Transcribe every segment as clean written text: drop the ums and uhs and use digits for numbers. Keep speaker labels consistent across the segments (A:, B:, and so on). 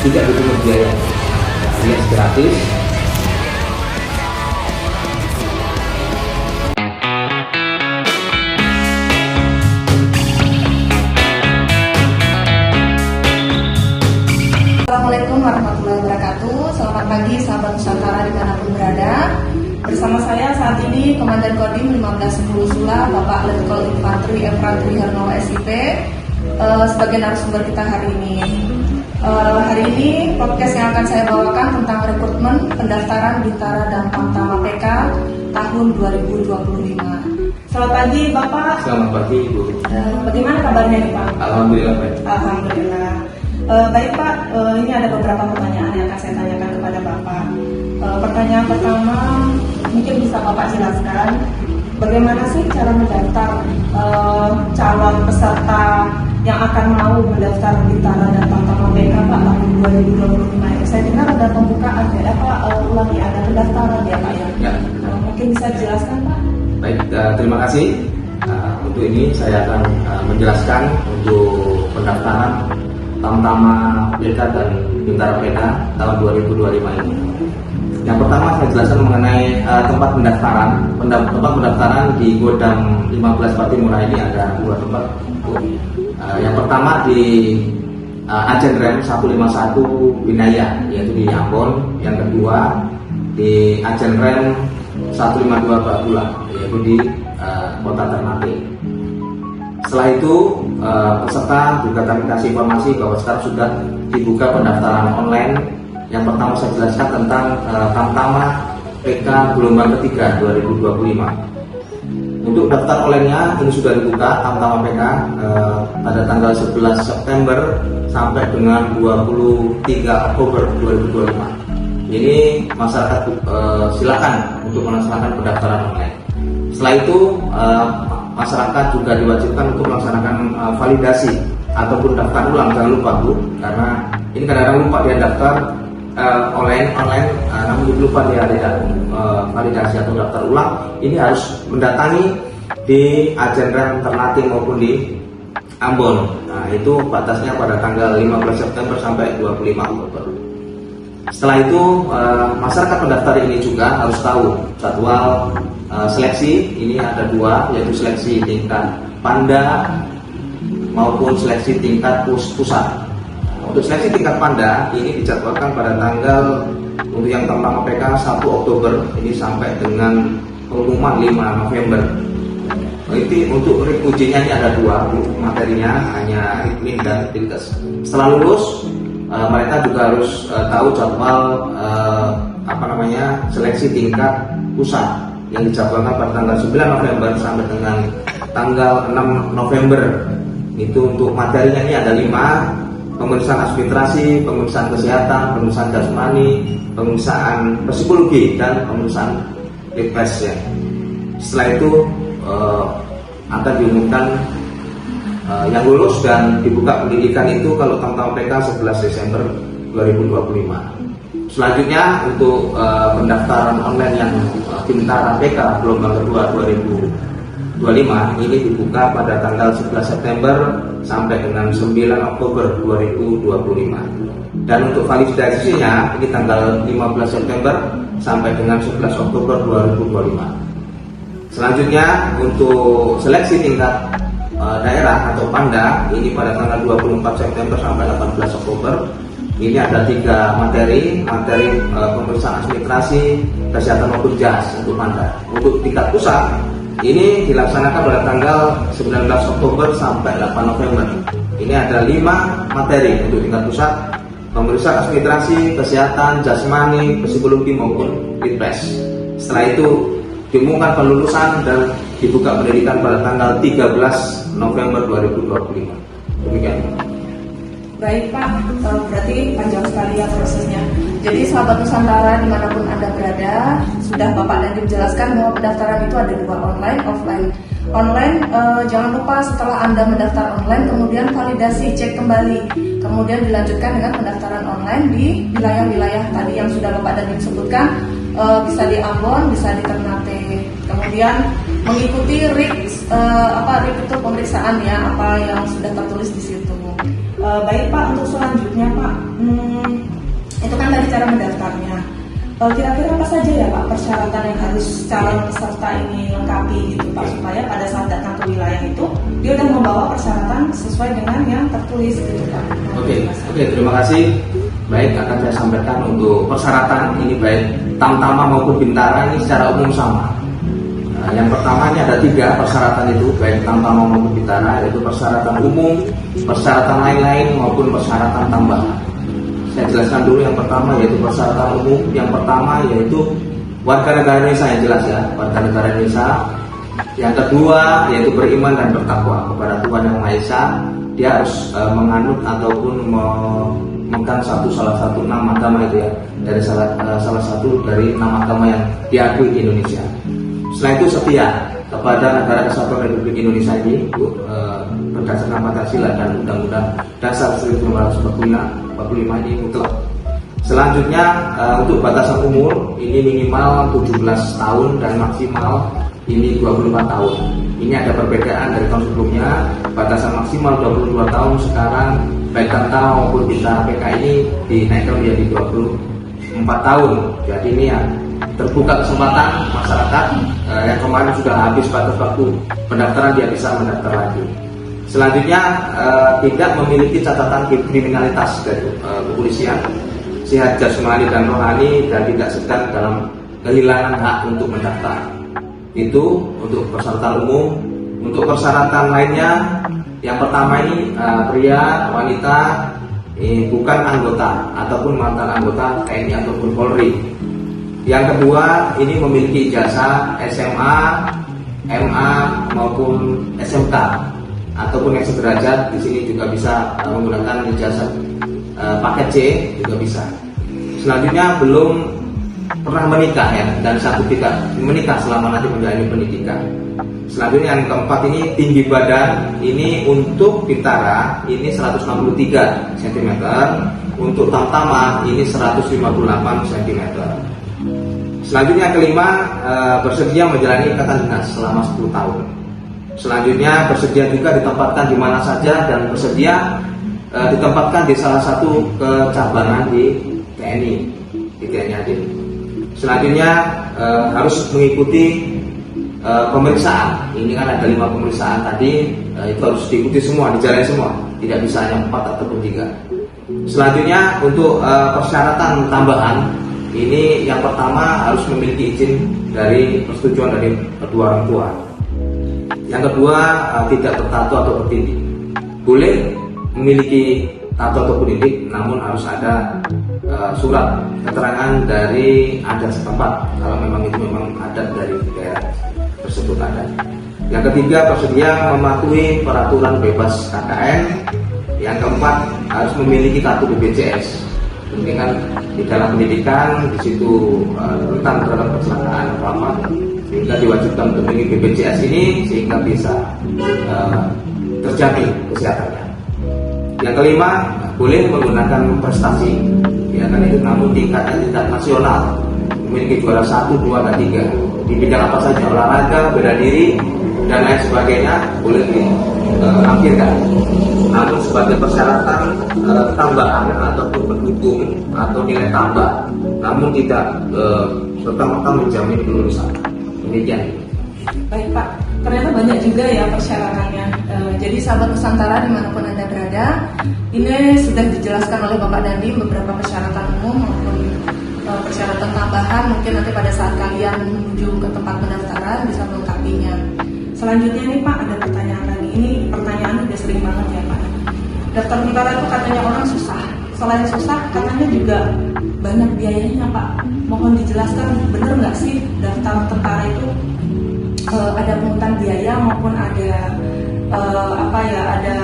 A: tidak dipungut biaya, alias gratis.
B: Assalamualaikum warahmatullahi wabarakatuh. Selamat pagi sahabat Nusantara dimanapun berada. Bersama saya saat ini Komandan Kodim 1510 Sula, Bapak Letkol Infantri Efrantri Harnowo SIP, sebagai narasumber kita hari ini. Hari ini podcast yang akan saya bawakan tentang rekrutmen pendaftaran Bintara dan Tamtama PK tahun 2025. Selamat pagi Bapak.
A: Selamat pagi Ibu.
B: Bagaimana kabarnya nih Pak?
A: Alhamdulillah baik.
B: Alhamdulillah. Baik Pak, ini ada beberapa pertanyaan yang akan saya tanyakan kepada Bapak. Pertanyaan pertama, mungkin bisa Bapak jelaskan bagaimana sih cara mendaftar calon peserta yang akan mau mendaftar Bintara dan Tamtama PK Pak tahun 2025. Saya dengar ada pembukaan ya Pak, ulangi ada pendaftaran ya Pak ya. Mungkin bisa dijelaskan Pak?
A: Baik, terima kasih. Untuk ini saya akan menjelaskan untuk pendaftaran Tamtama PK dan Bintara PK tahun 2025 ini. Yang pertama saya jelaskan mengenai tempat pendaftaran. Tempat pendaftaran di Godam 15 Patimura ini ada dua tempat. Yang pertama di Ajen Rem 151 Binaya, yaitu di Ambon. Yang kedua di Ajen Rem 152 Babula, yaitu di Kota Ternate. Setelah itu peserta juga kami kasih informasi bahwa sekarang sudah dibuka pendaftaran online. Yang pertama saya jelaskan tentang Tamtama PK gelombang ketiga 2025. Untuk daftar online-nya ini sudah dibuka Tamtama PK pada tanggal 11 September sampai dengan 23 Oktober 2025. Ini masyarakat silakan untuk melaksanakan pendaftaran online. Setelah itu masyarakat juga diwajibkan untuk melaksanakan validasi ataupun daftar ulang. Jangan lupa Bu, karena ini kadang-kadang lupa dia daftar online, namun lupa dia tidak validasi atau daftar ulang. Ini harus mendatangi di Ajen Rem Ternate maupun di Ambon. Nah, itu batasnya pada tanggal 15 September sampai 25 Oktober. Setelah itu masyarakat pendaftar ini juga harus tahu jadwal seleksi. Ini ada dua, yaitu seleksi tingkat Panda maupun seleksi tingkat pusat. Untuk seleksi tingkat Panda ini dijadwalkan pada tanggal untuk yang Tamtama PK 1 Oktober ini sampai dengan pengumuman 5 November. Itu untuk ujinya ini ada dua, materinya hanya ritmin dan tilkes. Setelah lulus mereka juga harus tahu jadwal seleksi tingkat pusat yang dijadwalkan pada tanggal 9 November sampai dengan tanggal 6 November. Itu untuk materinya ini ada 5: pemeriksaan administrasi, pemeriksaan kesehatan, pemeriksaan jasmani, pemeriksaan psikologi, dan pemeriksaan refresh ya. Setelah itu akan diumumkan yang lulus dan dibuka pendidikan itu kalau Tamtama PK 11 Desember 2025. Selanjutnya untuk pendaftaran online yang Bintara PK gelombang kedua 2025 ini dibuka pada tanggal 11 September sampai dengan 9 Oktober 2025. Dan untuk validasinya ini tanggal 15 September sampai dengan 11 Oktober 2025. Selanjutnya untuk seleksi tingkat daerah atau Panda ini pada tanggal 24 September sampai 18 Oktober. Ini ada 3 materi pemeriksaan administrasi, kesehatan maupun jas untuk Panda. Untuk tingkat pusat ini dilaksanakan pada tanggal 19 Oktober sampai 8 November. Ini ada 5 materi untuk tingkat pusat: pemeriksaan administrasi, kesehatan, jasmani, psikologi maupun refresh. Setelah itu diumumkan pelulusan dan dibuka pendidikan pada tanggal 13 November 2025. Demikian.
B: Baik Pak, berarti panjang sekali ya prosesnya. Jadi sahabat Nusantara dimanapun Anda berada, sudah Bapak Dandim jelaskan bahwa pendaftaran itu ada 2, online, offline. Online, jangan lupa setelah Anda mendaftar online, kemudian validasi, cek kembali. Kemudian dilanjutkan dengan pendaftaran online di wilayah-wilayah tadi yang sudah Bapak Dandim sebutkan, bisa di Ambon, bisa di Ternate. Kemudian mengikuti RIK itu pemeriksaan ya, apa yang sudah tertulis di situ. Baik Pak, untuk selanjutnya Pak, itu kan tadi cara mendaftarnya. Kira-kira apa saja ya Pak persyaratan yang harus calon peserta ini lengkapi gitu Pak, supaya pada saat datang ke wilayah itu dia udah membawa persyaratan sesuai dengan yang tertulis gitu Pak.
A: Oke, terima kasih. Baik, akan saya sampaikan untuk persyaratan ini baik Tamtama maupun Bintara ini secara umum sama. Yang pertama ini ada 3 persyaratan itu, baik Tamtama maupun Bintara, yaitu persyaratan umum, persyaratan lain-lain maupun persyaratan tambahan. Saya jelaskan dulu yang pertama yaitu persyaratan umum. Yang pertama yaitu warga negara Indonesia, yang jelas ya, warga negara Indonesia. Yang kedua yaitu beriman dan bertakwa kepada Tuhan Yang Maha Esa. Dia harus menganut ataupun memegang salah satu 6 agama itu ya, dari salah satu dari 6 agama yang diakui di Indonesia. Setelah itu setia kepada Negara Kesatuan Republik Indonesia ini berdasarkan Pancasila dan Undang-Undang Dasar 1945 ini mutlak. Selanjutnya untuk batasan umur ini minimal 17 tahun dan maksimal ini 24 tahun. Ini ada perbedaan dari tahun sebelumnya. Batasan maksimal 22 tahun sekarang baik Tamtama maupun Bintara PK ini dinaikkan menjadi 24 tahun. Jadi ini ya terbuka kesempatan masyarakat yang kemarin sudah habis batas waktu pendaftaran, dia bisa mendaftar lagi. Selanjutnya tidak memiliki catatan kriminalitas dari kepolisian, sehat jasmani dan rohani, dan tidak sedang dalam kehilangan hak untuk mendaftar. Itu untuk persyaratan umum. Untuk persyaratan lainnya, yang pertama ini pria, wanita, bukan anggota ataupun mantan anggota TNI ataupun Polri. Yang kedua, ini memiliki ijazah SMA, MA maupun SMK ataupun yang sederajat. Di sini juga bisa menggunakan ijazah paket C juga bisa. Selanjutnya belum pernah menikah ya, dan satu tidak menikah selama nanti menjalani pendidikan. Selanjutnya yang keempat ini tinggi badan ini untuk Bintara ini 163 cm, untuk Tamtama ini 158 cm. Selanjutnya kelima, bersedia menjalani ikatan dinas selama 10 tahun. Selanjutnya bersedia juga ditempatkan di mana saja dan bersedia ditempatkan di salah satu kecabangan di TNI AD. Selanjutnya harus mengikuti pemeriksaan. Ini kan ada 5 pemeriksaan tadi, itu harus diikuti semua, dijalani semua. Tidak bisa hanya 4 ataupun 3. Selanjutnya untuk persyaratan tambahan, ini yang pertama harus memiliki izin dari persetujuan dari kedua orang tua. Yang kedua tidak bertato atau bertindik. Boleh memiliki tato atau bertindik, namun harus ada surat keterangan dari adat setempat kalau memang itu memang adat dari daerah tersebut ada. Yang ketiga bersedia mematuhi peraturan bebas KKN. Yang keempat harus memiliki kartu BPJS. Ini kan di dalam pendidikan di situ rentan terhadap kecelakaan apa sehingga diwajibkan untuk memiliki BPJS ini sehingga bisa terjamin kesehatannya. Yang kelima boleh menggunakan prestasi ya kan itu, namun tingkatnya tidak nasional, memiliki juara 1, 2, dan 3 di bidang apa saja, olahraga, bela diri dan lain sebagainya boleh dilampirkan. Namun sebagai persyaratan tambahan ataupun pendukung atau nilai tambah, namun tidak serta-merta menjamin kelulusan. Demikian.
B: Baik Pak, ternyata banyak juga ya persyaratannya. Jadi sahabat Nusantara dimanapun Anda berada, ini sudah dijelaskan oleh Bapak Dandim beberapa persyaratan umum maupun persyaratan tambahan. Mungkin nanti pada saat kalian menuju ke tempat pendaftaran bisa melengkapinya. Selanjutnya nih Pak, ada pertanyaan lagi. Ini pertanyaan udah sering banget ya Pak. Daftar tentara itu katanya orang susah. Selain susah, katanya juga banyak biayanya Pak. Mohon dijelaskan, benar nggak sih daftar tentara itu ada pungutan biaya maupun ada ada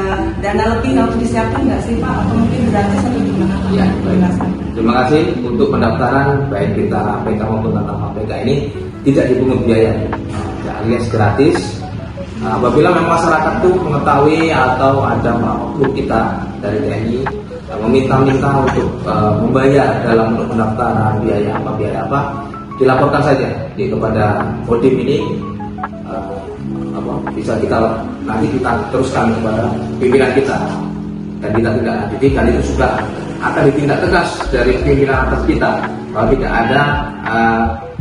B: dana lebih yang harus disiapkan nggak sih Pak? Atau mungkin gratis atau gimana Pak?
A: Ya, baik. Terima kasih untuk pendaftaran baik Bintara PK maupun Tamtama PK ini tidak dipungut biaya, alias gratis. Apabila memang masyarakat itu mengetahui atau ada makhluk kita dari TNI meminta-minta untuk membayar dalam pendaftaran biaya apa, dilaporkan saja kepada Kodim ini. Bisa nanti kita teruskan kepada pimpinan kita dan kita tidak lanjuti, dan itu sudah akan ditindak tegas dari pimpinan atas kita kalau tidak ada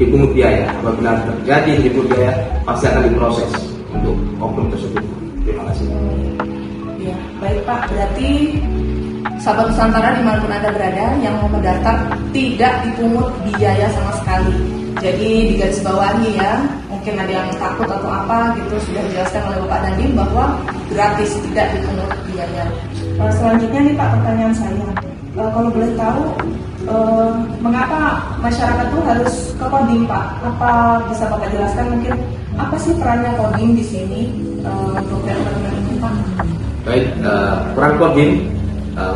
A: dipungut biaya. Apabila terjadi dipungut biaya, pasti akan diproses untuk oknum tersebut. Terima kasih.
B: Ya, baik Pak, berarti sahabat Nusantara dimanapun Anda berada yang mau mendaftar tidak dipungut biaya sama sekali. Jadi digarisbawahi ya, mungkin ada yang takut atau apa gitu, sudah dijelaskan oleh Bapak Dandim bahwa gratis, tidak dipungut biaya. Selanjutnya nih Pak, pertanyaan saya, kalau boleh tahu mengapa masyarakat tuh harus ke Kodim Pak? Apa bisa Bapak jelaskan mungkin apa sih perannya Kodim di sini untuk rekrutmen ini Pak?
A: Baik, peran Kodim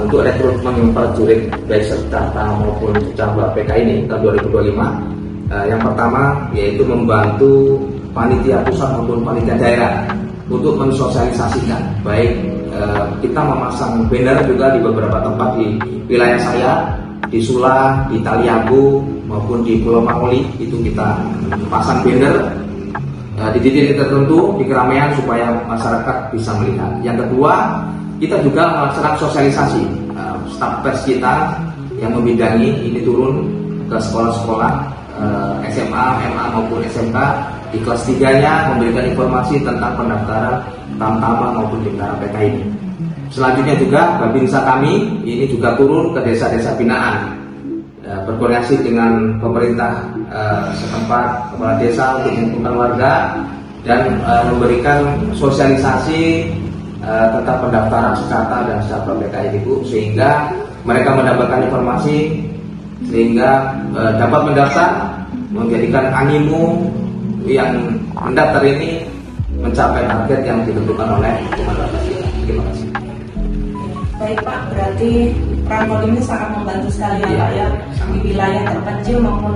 A: untuk rekrutmen prajurit baik serta maupun cabang PK ini tahun 2025, yang pertama yaitu membantu panitia pusat maupun panitia daerah untuk mensosialisasikan, baik kita memasang banner juga di beberapa tempat di wilayah saya, di Sula, di Taliabu maupun di Pulau Mangoli, itu kita pasang banner di titik tertentu di keramaian supaya masyarakat bisa melihat. Yang kedua, kita juga melaksanakan sosialisasi, staf pers kita yang membidangi ini turun ke sekolah-sekolah SMA, MA maupun SMK di kelas 3-nya memberikan informasi tentang pendaftaran Tamtama maupun Bintara PK ini. Selanjutnya juga Babinsa kami ini juga turun ke desa-desa binaan, berkoordinasi dengan pemerintah setempat, kepala desa untuk mengumpulkan warga dan memberikan sosialisasi tentang pendaftaran Sekata dan Sabra PK ini Bu, sehingga mereka mendapatkan informasi sehingga dapat mendaftar, menjadikan animo yang mendaftar ini mencapai target yang ditentukan oleh pemerintah. Terima kasih.
B: Baik Pak, berarti peran Kodim ini sangat membantu sekali ya Pak ya, di wilayah terpencil maupun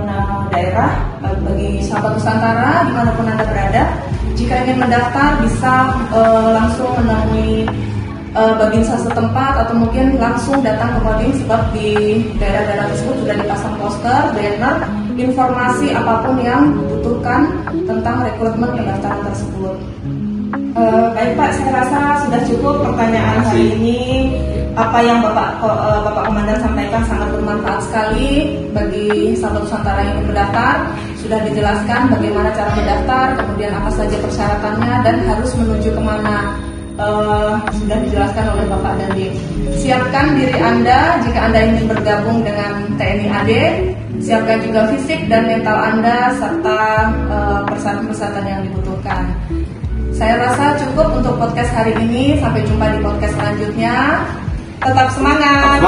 B: daerah. Bagi sahabat Nusantara dimanapun Anda berada, jika ingin mendaftar bisa langsung menemui Babinsa setempat atau mungkin langsung datang ke Kodim, sebab di daerah-daerah tersebut sudah dipasang poster, banner, informasi apapun yang dibutuhkan tentang rekrutmen pendaftaran tersebut. Baik Pak, saya rasa sudah cukup pertanyaan hari ini. Apa yang Bapak Komandan sampaikan sangat bermanfaat sekali bagi sahabat Nusantara yang ingin mendaftar. Sudah dijelaskan bagaimana cara mendaftar, kemudian apa saja persyaratannya dan harus menuju kemana. Sudah dijelaskan oleh Bapak Dandim. Siapkan diri Anda jika Anda ingin bergabung dengan TNI AD. Siapkan juga fisik dan mental Anda serta persyaratan-persyaratan yang dibutuhkan. Saya rasa cukup untuk podcast hari ini. Sampai jumpa di podcast selanjutnya. Tetap semangat.